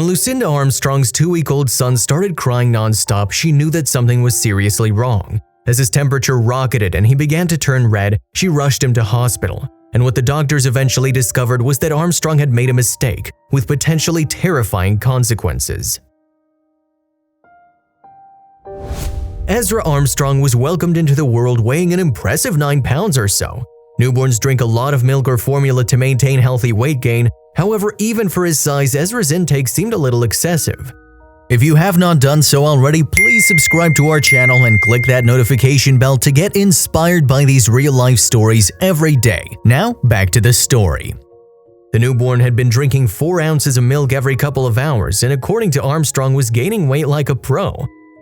When Lucinda Armstrong's 2-week-old son started crying nonstop, she knew that something was seriously wrong. As his temperature rocketed and he began to turn red, she rushed him to hospital. And what the doctors eventually discovered was that Armstrong had made a mistake, with potentially terrifying consequences. Ezra Armstrong was welcomed into the world weighing an impressive 9 pounds or so. Newborns drink a lot of milk or formula to maintain healthy weight gain. However, even for his size, Ezra's intake seemed a little excessive. If you have not done so already, please subscribe to our channel and click that notification bell to get inspired by these real-life stories every day. Now, back to the story. The newborn had been drinking 4 ounces of milk every couple of hours and, according to Armstrong, was gaining weight like a pro.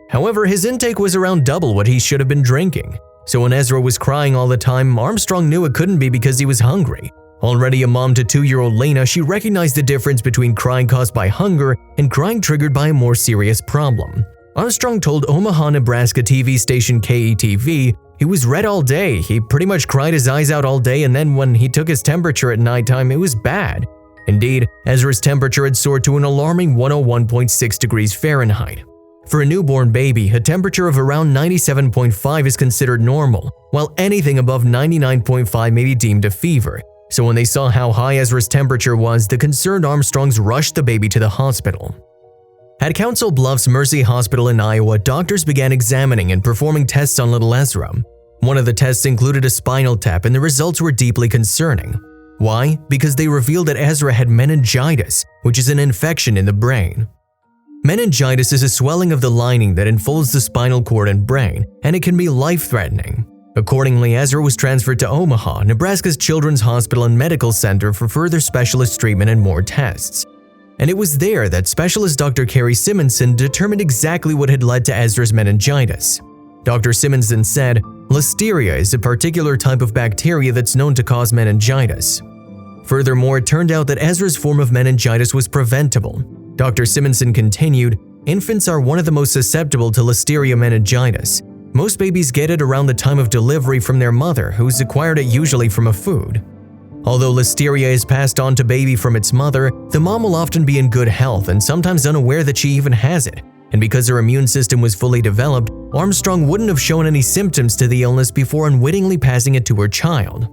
However, his intake was around double what he should have been drinking. So when Ezra was crying all the time, Armstrong knew it couldn't be because he was hungry. Already a mom to 2-year-old Lena, she recognized the difference between crying caused by hunger and crying triggered by a more serious problem. Armstrong told Omaha, Nebraska TV station KETV he was red all day. He pretty much cried his eyes out all day, and then when he took his temperature at nighttime, it was bad. Indeed, Ezra's temperature had soared to an alarming 101.6 degrees Fahrenheit. For a newborn baby, a temperature of around 97.5 is considered normal, while anything above 99.5 may be deemed a fever. So when they saw how high Ezra's temperature was, the concerned Armstrongs rushed the baby to the hospital. At Council Bluffs Mercy Hospital in Iowa, doctors began examining and performing tests on little Ezra. One of the tests included a spinal tap, and the results were deeply concerning. Why? Because they revealed that Ezra had meningitis, which is an infection in the brain. Meningitis is a swelling of the lining that enfolds the spinal cord and brain, and it can be life-threatening. Accordingly, Ezra was transferred to Omaha, Nebraska's Children's Hospital and Medical Center for further specialist treatment and more tests. And it was there that specialist Dr. Carrie Simonson determined exactly what had led to Ezra's meningitis. Dr. Simonson said, "Listeria is a particular type of bacteria that's known to cause meningitis." Furthermore, it turned out that Ezra's form of meningitis was preventable. Dr. Simonson continued, "Infants are one of the most susceptible to Listeria meningitis. Most babies get it around the time of delivery from their mother, who's acquired it usually from a food. Although Listeria is passed on to baby from its mother, the mom will often be in good health and sometimes unaware that she even has it. And because her immune system was fully developed, Armstrong wouldn't have shown any symptoms to the illness before unwittingly passing it to her child."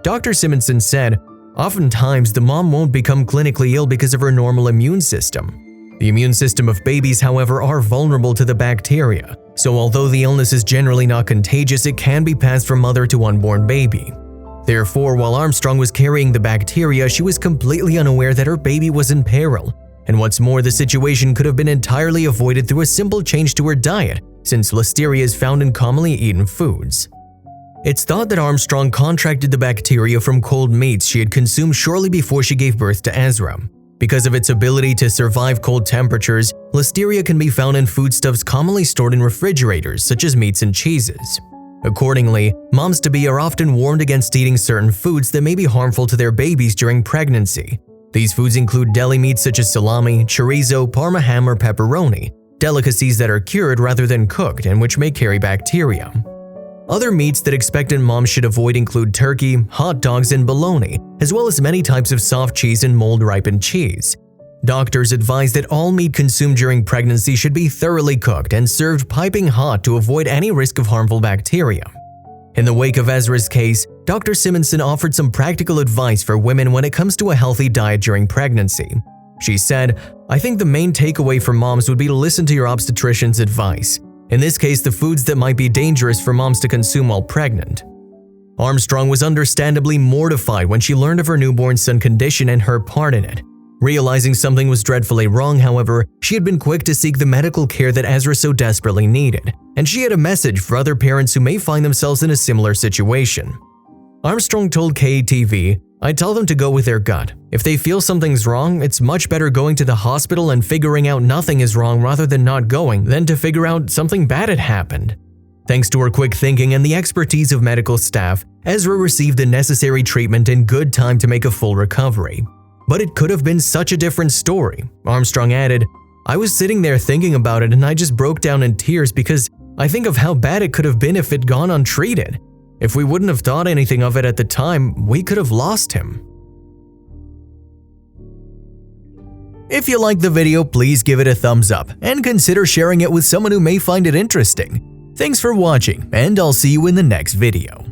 Dr. Simonson said, "Oftentimes, the mom won't become clinically ill because of her normal immune system. The immune system of babies, however, are vulnerable to the bacteria. So although the illness is generally not contagious, it can be passed from mother to unborn baby. Therefore, while Armstrong was carrying the bacteria, she was completely unaware that her baby was in peril. And what's more, the situation could have been entirely avoided through a simple change to her diet, since Listeria is found in commonly eaten foods." It's thought that Armstrong contracted the bacteria from cold meats she had consumed shortly before she gave birth to Ezra. Because of its ability to survive cold temperatures, Listeria can be found in foodstuffs commonly stored in refrigerators, such as meats and cheeses. Accordingly, moms-to-be are often warned against eating certain foods that may be harmful to their babies during pregnancy. These foods include deli meats such as salami, chorizo, parma ham, or pepperoni, delicacies that are cured rather than cooked and which may carry bacteria. Other meats that expectant moms should avoid include turkey, hot dogs, and bologna, as well as many types of soft cheese and mold-ripened cheese. Doctors advise that all meat consumed during pregnancy should be thoroughly cooked and served piping hot to avoid any risk of harmful bacteria. In the wake of Ezra's case, Dr. Simonson offered some practical advice for women when it comes to a healthy diet during pregnancy. She said, "I think the main takeaway for moms would be to listen to your obstetrician's advice. In this case, the foods that might be dangerous for moms to consume while pregnant." Armstrong was understandably mortified when she learned of her newborn son's condition and her part in it. Realizing something was dreadfully wrong, however, she had been quick to seek the medical care that Ezra so desperately needed, and she had a message for other parents who may find themselves in a similar situation. Armstrong told KETV, "I tell them to go with their gut. If they feel something's wrong, it's much better going to the hospital and figuring out nothing is wrong rather than not going than to figure out something bad had happened." Thanks to her quick thinking and the expertise of medical staff, Ezra received the necessary treatment in good time to make a full recovery. But it could have been such a different story. Armstrong added, "I was sitting there thinking about it and I just broke down in tears because I think of how bad it could have been if it'd gone untreated. If we wouldn't have thought anything of it at the time, we could have lost him." If you liked the video, please give it a thumbs up and consider sharing it with someone who may find it interesting. Thanks for watching, and I'll see you in the next video.